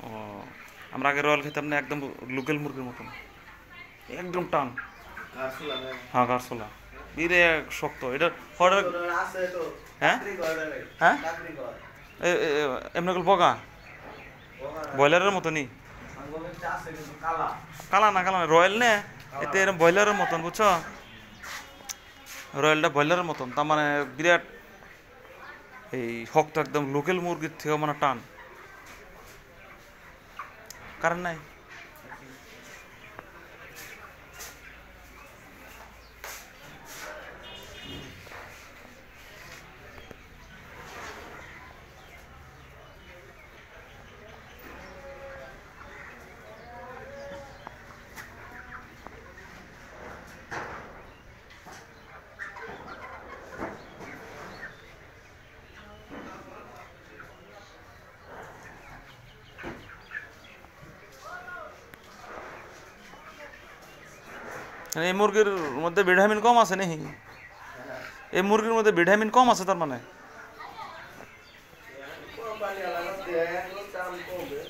ও আমরা আগে রয়্যাল খেতাম না, একদম লোকাল মুরগির মতন, একদম টান। হ্যাঁ গারসোলা বিরে শক্ত এটা হঠাৎ। হ্যাঁ হ্যাঁ এমনি করে বগা ব্রয়লারের মতনই। কালা না কালা না, রয়্যাল নে এতে এরকম ব্রয়লারের মতন বুঝছো, রয়্যালটা ব্রয়লারের মতন, তার মানে বিরাট এই শক্ত, একদম লোকাল মুরগির থেকে মানে টান। কারণ নাই এই মুরগির মধ্যে ভিটামিন কম আছে নাকি, এই মুরগির মধ্যে ভিটামিন কম আছে তার মানে।